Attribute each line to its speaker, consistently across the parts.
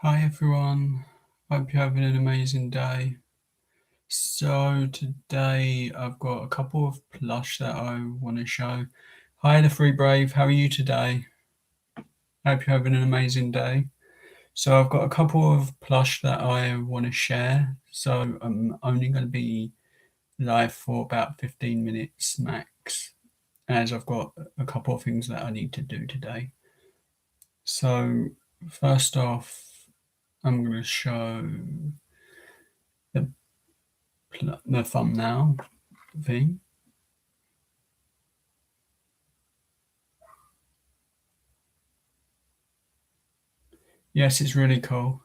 Speaker 1: Hi everyone, hope you're having an amazing day. So today I've got a couple of plush that I want to show. Hi the Free Brave, how are you today? Hope you're having an amazing day. So I've got a couple of plush that I want to share. So I'm only going to be live for about 15 minutes max, as I've got a couple of things that I need to do today. So first off, I'm going to show the thumbnail thing. Yes, it's really cool.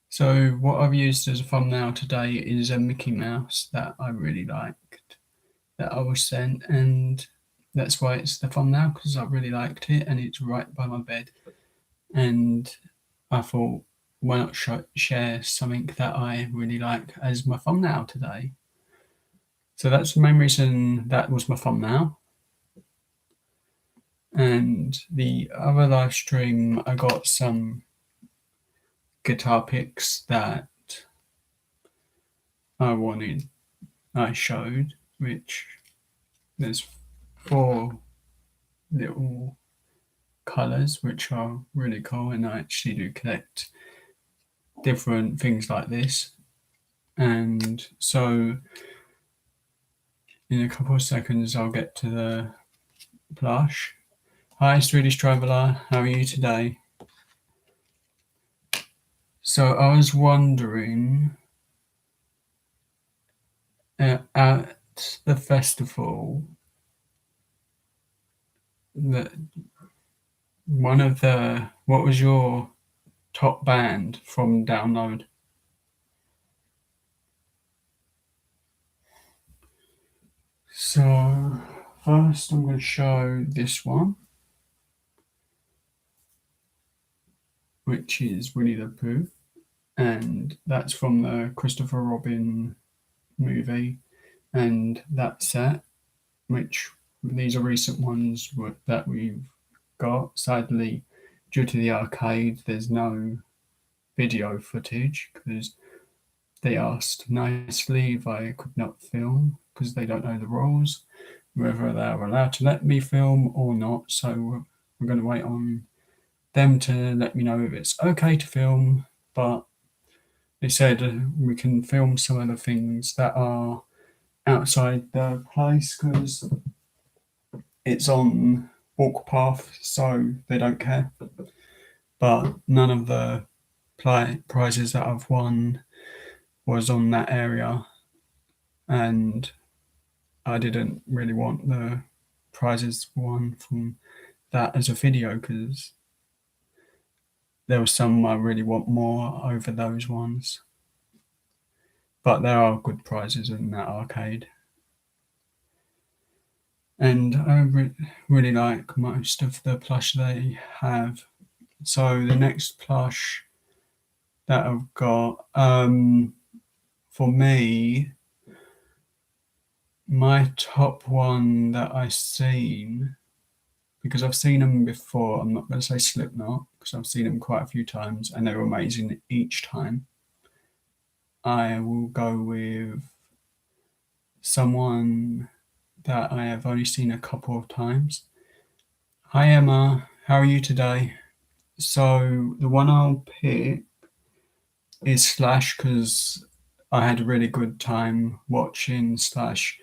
Speaker 1: So what I've used as a thumbnail today is a Mickey Mouse that I really liked, that I was sent, and that's why it's the thumbnail, because I really liked it and it's right by my bed. And I thought, why not share something that I really like as my thumbnail today? So that's the main reason that was my thumbnail. And the other live stream, I got some guitar picks that I showed, which there's 4 little colours which are really cool, and I actually do collect different things like this. And so in a couple of seconds I'll get to the plush. Hi Swedish Traveller, how are you today? So I was wondering, at the festival, that what was your top band from Download? So first I'm going to show this one, which is Winnie the Pooh, and that's from the Christopher Robin movie, and that set, which these are recent ones that we've got. Sadly, due to the arcade, there's no video footage because they asked nicely if I could not film because they don't know the rules, whether they're allowed to let me film or not. So we're going to wait on them to let me know if it's okay to film, but they said we can film some of the things that are outside the place because it's on walk path, so they don't care. But none of the prizes that I've won was on that area, and I didn't really want the prizes won from that as a video because there were some I really want more over those ones. But there are good prizes in that arcade. And I really like most of the plush they have. So the next plush that I've got, for me, my top one that I've seen, because I've seen them before, I'm not going to say Slipknot, because I've seen them quite a few times and they're amazing each time. I will go with someone that I have only seen a couple of times. Hi Emma, how are you today? So the one I'll pick is Slash because I had a really good time watching Slash,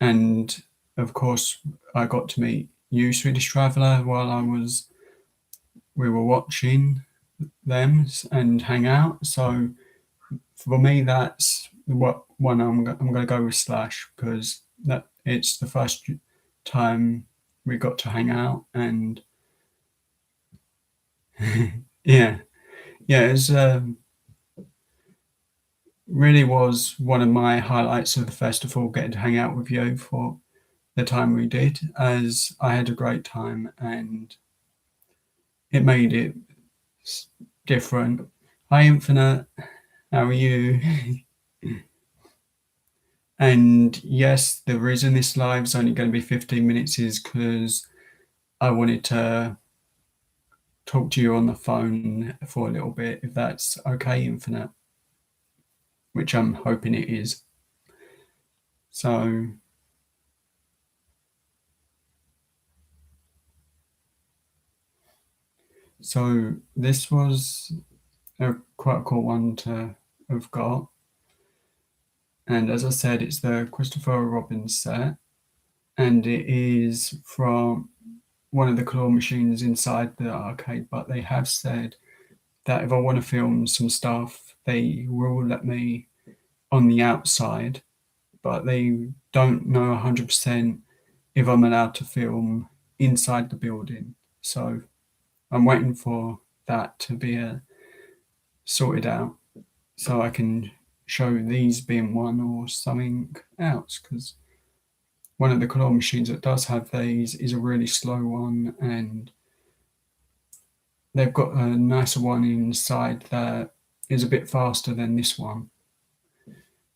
Speaker 1: and of course I got to meet you, Swedish Traveller, while we were watching them and hang out. So for me, that's what one I'm going to go with Slash because that it's the first time we got to hang out, and yeah, it's really was one of my highlights of the festival, getting to hang out with you for the time we did, as I had a great time and it made it different. Hi Infinite, how are you? And yes, the reason this live is only going to be 15 minutes is because I wanted to talk to you on the phone for a little bit, if that's okay, Infinite, which I'm hoping it is. So this was quite a cool one to have got. And as I said, it's the Christopher Robin set, and it is from one of the claw machines inside the arcade. But they have said that if I want to film some stuff, they will let me on the outside, but they don't know 100% if I'm allowed to film inside the building. So I'm waiting for that to be sorted out so I can show these being one or something else, because one of the claw machines that does have these is a really slow one, and they've got a nicer one inside that is a bit faster than this one.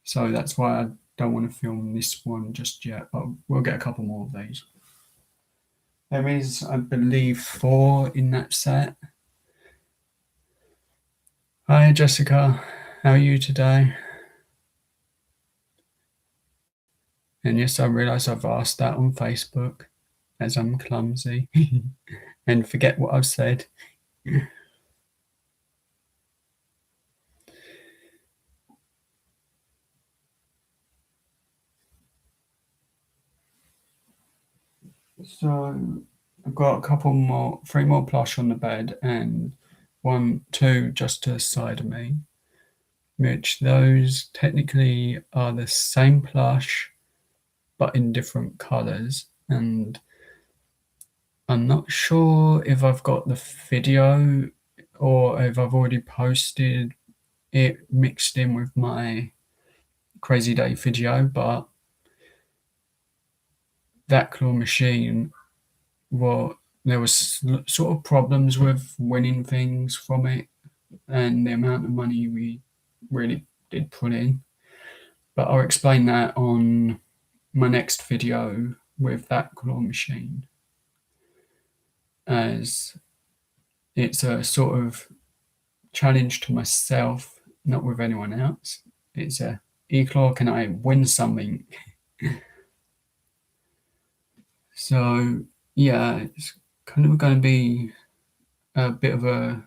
Speaker 1: So that's why I don't want to film this one just yet, but we'll get a couple more of these. There is, I believe, 4 in that set. Hi, Jessica. How are you today? And yes, I realise I've asked that on Facebook, as I'm clumsy and forget what I've said. So I've got a couple more, 3 more plush on the bed, and 1, 2 just to the side of me, which those technically are the same plush but in different colours. And I'm not sure if I've got the video or if I've already posted it mixed in with my Crazy Day video, but that claw machine, well, there was sort of problems with winning things from it and the amount of money we really did put in. But I'll explain that on my next video with that claw machine, as it's a sort of challenge to myself, not with anyone else. It's a E-claw, can I win something? So yeah, it's kind of going to be a bit of a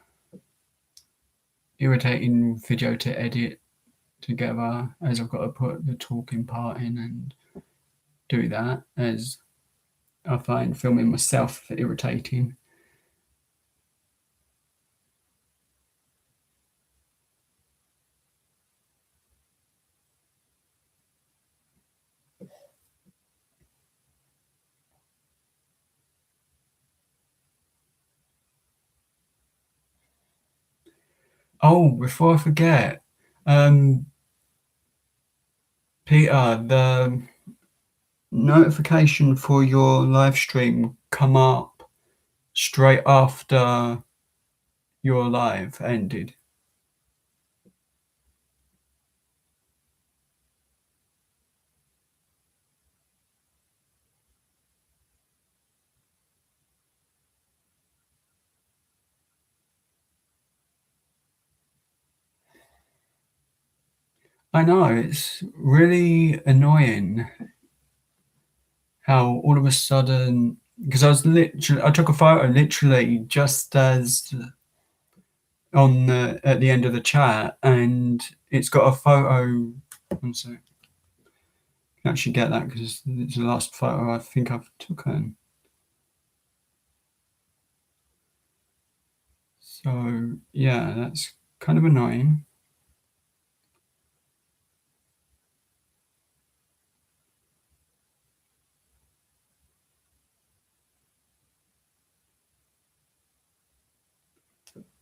Speaker 1: irritating video to edit together, as I've got to put the talking part in and do that, as I find filming myself irritating. Oh, before I forget, Peter, the notification for your live stream come up straight after your live ended. I know, it's really annoying how all of a sudden, because I took a photo literally just as at the end of the chat, and it's got a photo. One sec. I can actually get that because it's the last photo I think I've taken. So yeah, that's kind of annoying.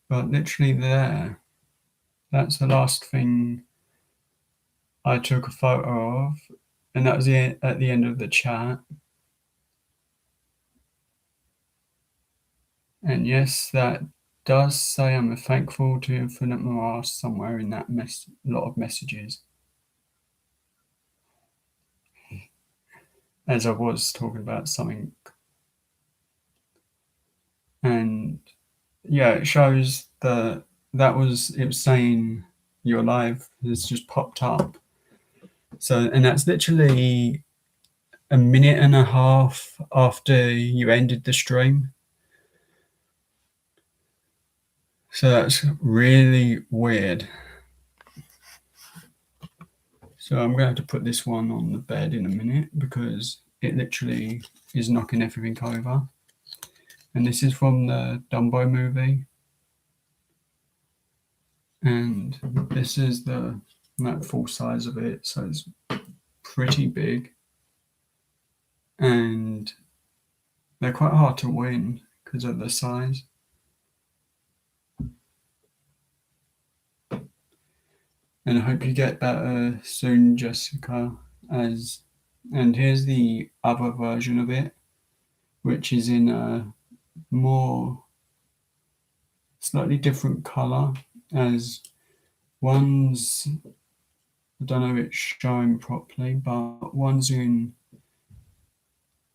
Speaker 1: But literally there, that's the last thing I took a photo of, and that was at the end of the chat. And yes, that does say I'm thankful to Infinite Mirage somewhere in that lot of messages. As I was talking about something. And yeah, it shows that it was saying you're live has just popped up. So, and that's literally a minute and a half after you ended the stream. So that's really weird. So I'm going to have to put this one on the bed in a minute because it literally is knocking everything over. And this is from the Dumbo movie. And this is the full size of it. So it's pretty big. And they're quite hard to win because of the size. And I hope you get better soon, Jessica. And here's the other version of it, which is in a more slightly different color. As one's, I don't know if it's showing properly, but one's in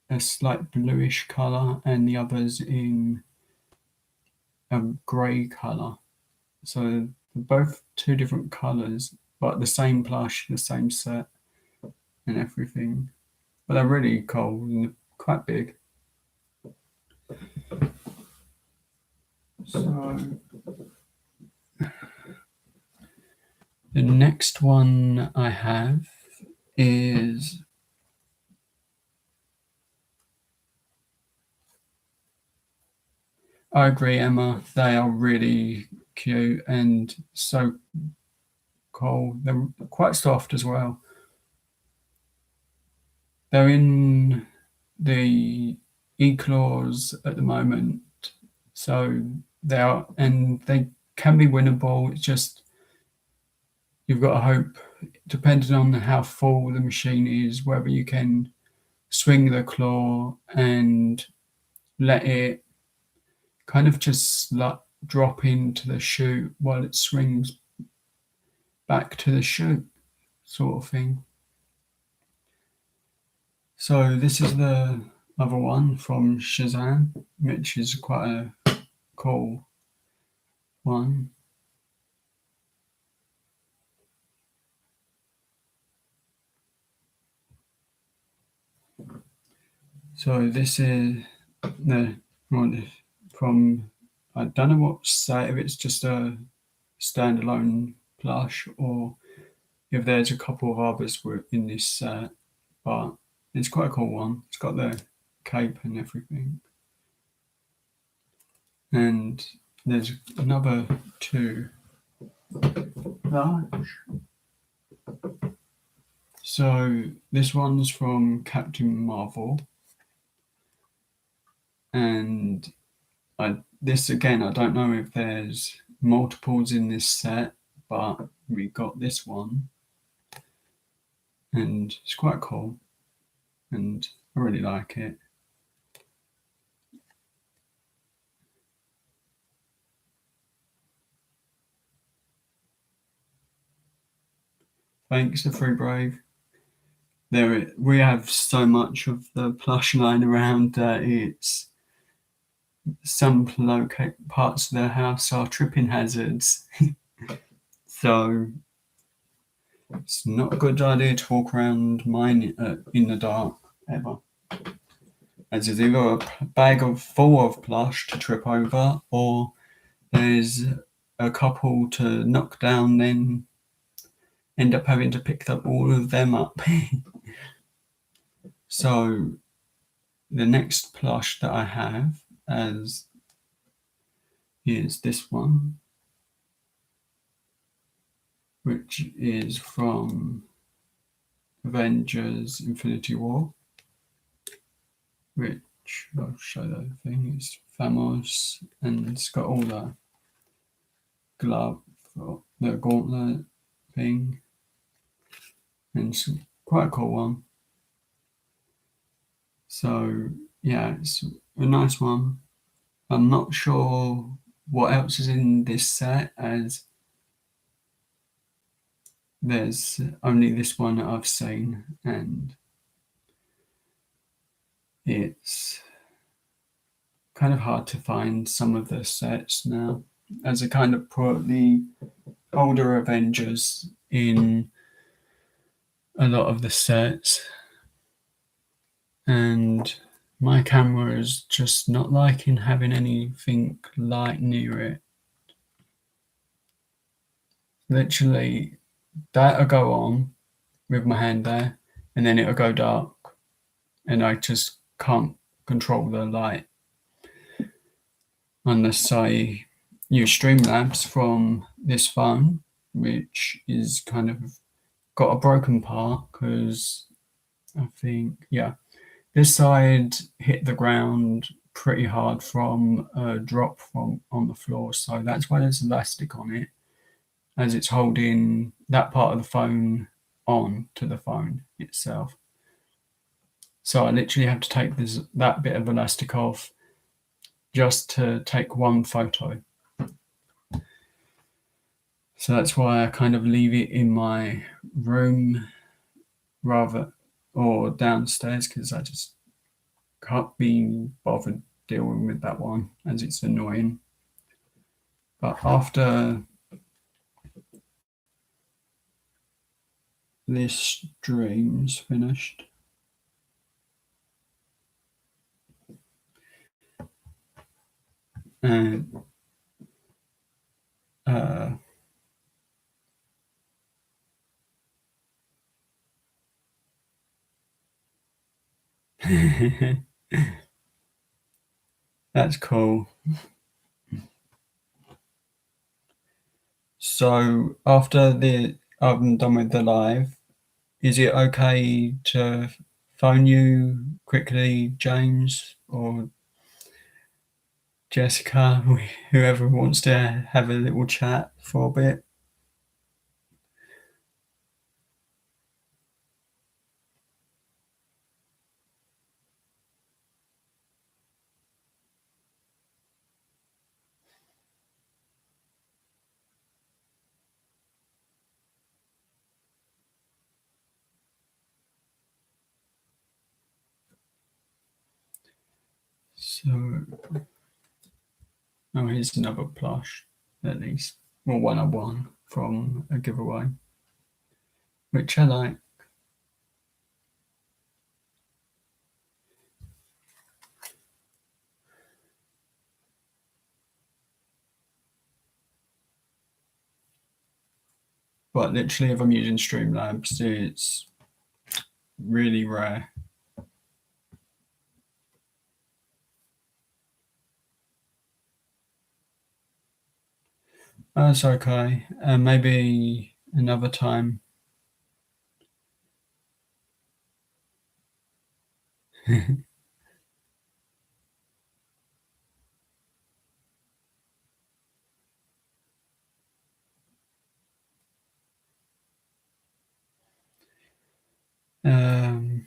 Speaker 1: a slight bluish color and the other's in a grey color. So both two different colors, but the same plush, the same set, and everything. But they're really cool and quite big. So the next one I have is I agree, Emma. They are really cute and so cool. They're quite soft as well. They're in the e-claws at the moment, so they can be winnable. It's just you've got to hope, depending on how full the machine is, whether you can swing the claw and let it kind of just drop into the chute while it swings back to the chute, sort of thing. So this is the other one from Shazam, which is quite a cool one. So this is the one from, I don't know what site, if it's just a standalone plush or if there's a couple of others in this set, but it's quite a cool one. It's got the cape and everything. And there's another two large. So this one's from Captain Marvel. And this again, I don't know if there's multiples in this set, but we got this one. And it's quite cool. And I really like it. Thanks to Free Brave. We have so much of the plush line around that it's some parts of their house are tripping hazards. So it's not a good idea to walk around mine in the dark ever. As it's either a bag full of plush to trip over, or there's a couple to knock down, then end up having to pick up all of them up. So the next plush that I have is this one, which is from Avengers Infinity War, which I'll show that thing. It's Thanos, and it's got all the glove, the gauntlet thing, and it's quite a cool one. So yeah, it's a nice one. I'm not sure what else is in this set, as there's only this one that I've seen, and it's kind of hard to find some of the sets now, as I kind of put the older Avengers in a lot of the sets, and my camera is just not liking having anything light near it. Literally, that'll go on with my hand there, and then it'll go dark, and I just can't control the light unless I use Streamlabs from this phone, which is kind of got a broken part because I think, yeah, this side hit the ground pretty hard from a drop from on the floor, so that's why there's elastic on it, as it's holding that part of the phone on to the phone itself. So I literally have to take that bit of elastic off just to take one photo. So that's why I kind of leave it in my room or downstairs, because I just can't be bothered dealing with that one, as it's annoying. But after this stream's finished, and that's cool. So after I'm done with the live, is it okay to phone you quickly, James or Jessica, whoever wants to have a little chat for a bit? So, oh, here's another plush, at least. Well, one I won from a giveaway, which I like. But literally, if I'm using Streamlabs, it's really rare. That's okay. Maybe another time. um,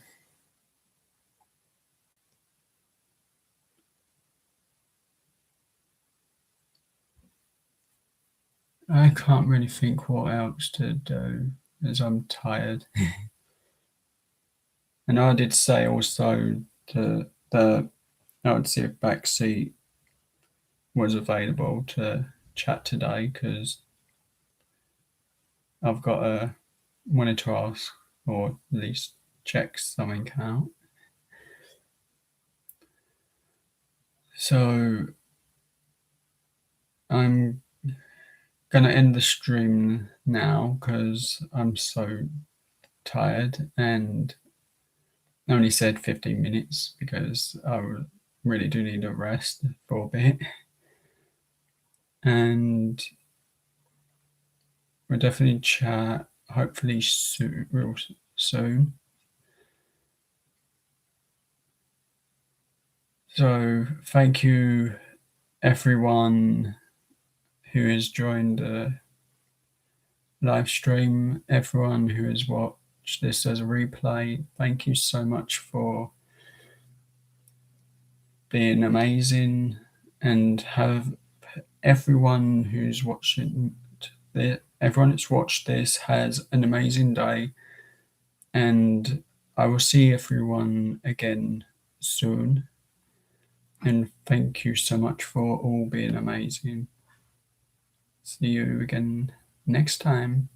Speaker 1: I can't really think what else to do, as I'm tired. And I did say also that I would see if Backseat was available to chat today, because I've got wanted to ask, or at least check something out. So I'm gonna end the stream now because I'm so tired, and I only said 15 minutes because I really do need a rest for a bit. And we'll definitely chat hopefully real soon. So thank you everyone who has joined the live stream, everyone who has watched this as a replay. Thank you so much for being amazing, and have everyone who's watching everyone that's watched this has an amazing day, and I will see everyone again soon. And thank you so much for all being amazing. See you again next time.